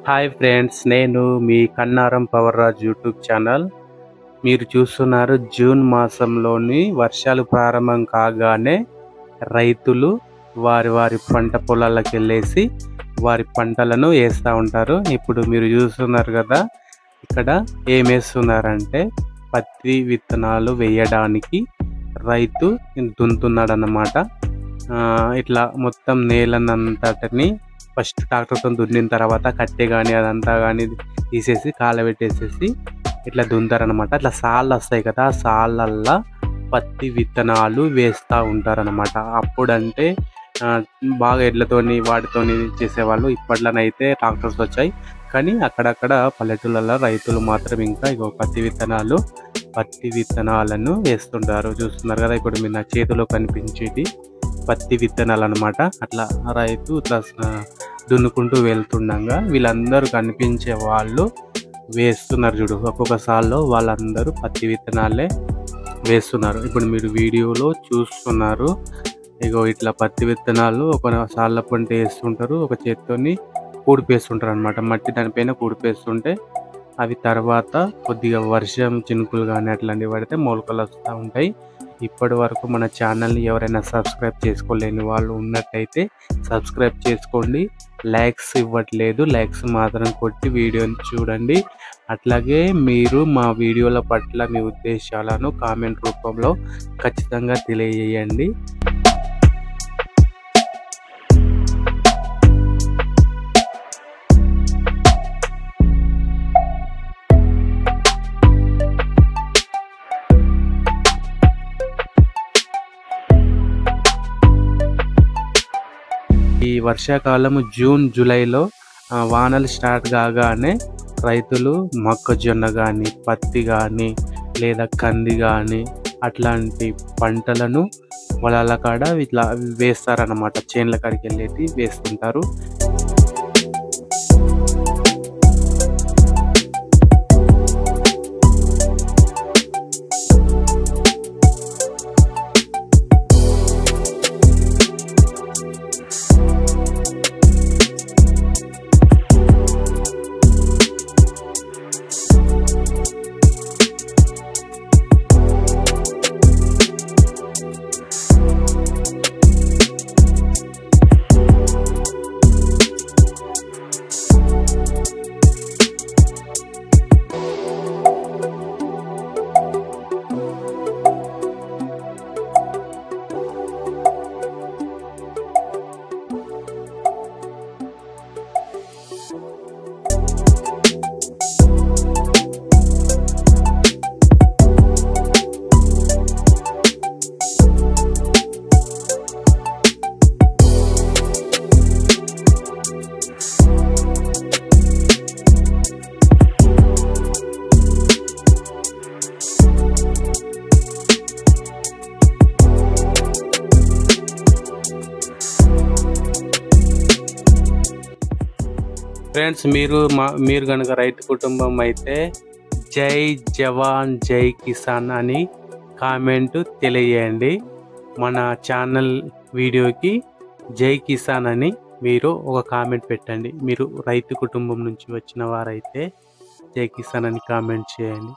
Hi friends, నేను మీ Kannaram Pawar Raj YouTube channel. మీరు చూస్తున్నారు జూన్ మాసంలోని వర్షాలు ప్రారంభం కాగానే రైతులు వారి వారి పంట పొలాలకు వెళ్ళేసి వారి పంటలను వేస్తూ ఉంటారు. ఇప్పుడు మీరు చూస్తున్నారు కదా, ఇక్కడ ఏం వేస్తున్నారంటే పత్తి విత్తనాలు వేయడానికి రైతు దున్నుతున్నాడు అన్నమాట. ఇట్లా మొత్తం నేలనంతటిని ఫస్ట్ ట్రాక్టర్తో దున్నిన తర్వాత కట్టె కానీ అదంతా కానీ తీసేసి కాలబెట్టేసేసి ఇట్లా దున్నుతారనమాట. అట్లా సాళ్ళు వస్తాయి కదా, ఆ సాళ్ళల్లో పత్తి విత్తనాలు వేస్తూ ఉంటారనమాట. అప్పుడంటే బాగా ఎడ్లతోని వాటితోని చేసేవాళ్ళు. ఇప్పట్లోనైతే ట్రాక్టర్స్ వచ్చాయి, కానీ అక్కడక్కడ పల్లెటూళ్ళలో రైతులు మాత్రం ఇంకా ఇగో పత్తి విత్తనాలను వేస్తుంటారు. చూస్తున్నారు కదా, ఇప్పుడు మీరు నా చేతిలో కనిపించేది పత్తి విత్తనాలు అనమాట. అట్లా రైతు ఇట్లా దున్నుకుంటూ వెళ్తుండగా వీళ్ళందరూ కనిపించే వాళ్ళు వేస్తున్నారు చూడు. ఒక్కొక్క సాల్లో వాళ్ళందరూ పత్తి విత్తనాలే వేస్తున్నారు. ఇప్పుడు మీరు వీడియోలో చూస్తున్నారు. ఇగో ఇట్లా పత్తి విత్తనాలు ఒక సాళ్ళ పంట వేస్తుంటారు, ఒక చేత్తోని కూడిపేస్తుంటారు అనమాట. మట్టి దానిపైన కూడిపేస్తుంటే అవి తర్వాత కొద్దిగా వర్షం చినుకులు కానీ అట్లాంటివి పడితే మొలకలు వస్తూ ఉంటాయి. ఇప్పటి వరకు మన ఛానల్ని ఎవరైనా సబ్స్క్రైబ్ చేసుకోలేని వాళ్ళు ఉన్నట్టయితే సబ్స్క్రైబ్ చేసుకోండి. లైక్స్ ఇవ్వట్లేదు, లైక్స్ మాత్రం కొట్టి వీడియోని చూడండి. అట్లాగే మీరు మా వీడియోల పట్ల మీ ఉద్దేశాలను కామెంట్ రూపంలో ఖచ్చితంగా తెలియజేయండి. ఈ వర్షాకాలము జూన్ జూలైలో వానలు స్టార్ట్ కాగానే రైతులు మొక్కజొన్న కానీ పత్తి కానీ లేదా కంది కానీ అట్లాంటి పంటలను పొలాల కాడ ఇట్లా వేస్తారన్నమాట. చేన్ల కాడికి వెళ్ళేసి వేస్తుంటారు. ఫ్రెండ్స్, మీరు కనుక రైతు కుటుంబం అయితే జై జవాన్ జై కిసాన్ అని కామెంట్ తెలియజేయండి. మన ఛానల్ వీడియోకి జై కిసాన్ అని మీరు ఒక కామెంట్ పెట్టండి. మీరు రైతు కుటుంబం నుంచి వచ్చిన వారైతే జై కిసాన్ అని కామెంట్ చేయండి.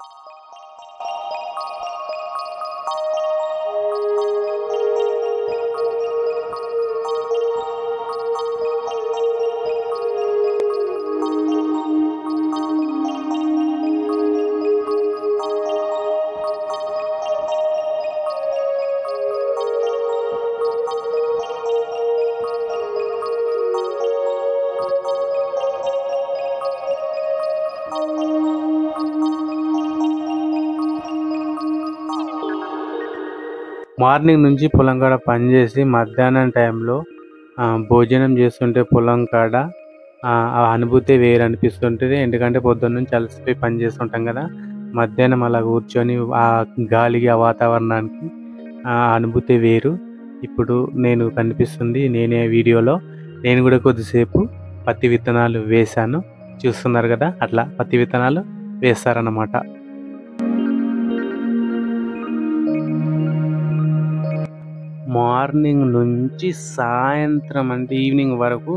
మార్నింగ్ నుంచి పొలం కాడ పనిచేసి మధ్యాహ్నం టైంలో భోజనం చేస్తుంటే పొలం కాడ ఆ అనుభూతి వేరు అనిపిస్తుంటుంది. ఎందుకంటే పొద్దున్న నుంచి అలసిపోయి పని చేస్తుంటాం కదా, మధ్యాహ్నం అలా కూర్చొని ఆ గాలికి ఆ వాతావరణానికి ఆ అనుభూతి వేరు. ఇప్పుడు నేను కనిపిస్తుంది నేనే వీడియోలో నేను కూడా కొద్దిసేపు పత్తి విత్తనాలు వేశాను. చూస్తున్నారు కదా, అట్లా పత్తి విత్తనాలు వేస్తారన్నమాట. మార్నింగ్ నుంచి సాయంత్రం అంటే ఈవినింగ్ వరకు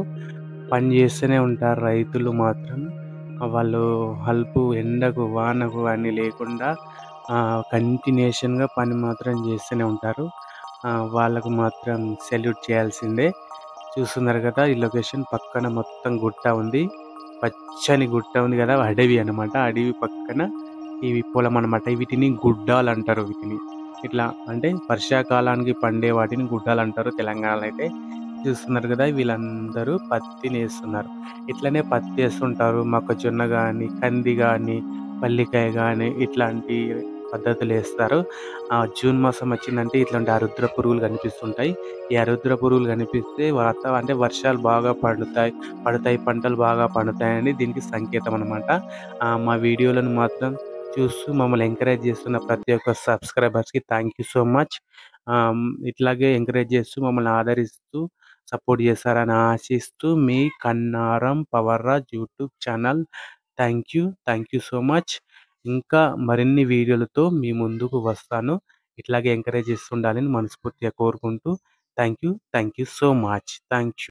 పని చేస్తూనే ఉంటారు రైతులు మాత్రం. వాళ్ళు ఎండకు, వానకు అని లేకుండా కంటిన్యూషన్‌గా పని మాత్రం చేస్తూనే ఉంటారు. వాళ్ళకు మాత్రం సెల్యూట్ చేయాల్సిందే. చూస్తున్నారు కదా! ఈ లొకేషన్ పక్కన మొత్తం గుట్ట ఉంది. పచ్చని గుట్ట ఉంది కదా! అడవి అన్నమాట. అడవి పక్కన ఇవి పొలం అన్నమాట. వీటిని గుడ్డాలంటారు వీటిని. ఇట్లా అంటే వర్షాకాలానికి పండే వాటిని గుడ్డాలంటారు తెలంగాణలో అయితే. చూస్తున్నారు కదా! వీళ్ళందరూ పత్తినేస్తున్నారు. ఇట్లనే పత్తేస్తుంటారు. మొక్కజొన్న గాని, కంది గాని, పల్లికాయ గాని ఇట్లాంటి పద్ధతులేస్తారు. జూన్ మాసం వచ్చిందంటే ఇట్లాంటి ఆరుద్ర పురుగులు కనిపిస్తుంటాయి. ఈ ఆరుద్ర పురుగులు కనిపిస్తే అంటే వర్షాలు బాగా పడతాయి, పంటలు బాగా పండుతాయని దీనికి సంకేతం అన్నమాట. మా వీడియోలను మాత్రం చూస్తూ మమ్మల్ని ఎంకరేజ్ చేస్తున్న ప్రతి ఒక్క సబ్స్క్రైబర్స్‌కి థ్యాంక్ యూ సో మచ్. ఇట్లాగే ఎంకరేజ్ చేస్తూ మమ్మల్ని ఆదరిస్తూ సపోర్ట్ చేస్తారని ఆశిస్తూ మీ Kannaram Pawarraj YouTube channel. Thank you. Thank you so much. ఇంకా మరిన్ని వీడియోలతో మీ ముందుకు వస్తాను. ఇట్లాగే ఎంకరేజ్ చేస్తుండాలని మనస్ఫూర్తిగా కోరుకుంటూ thank you. Thank you so much. Thank you.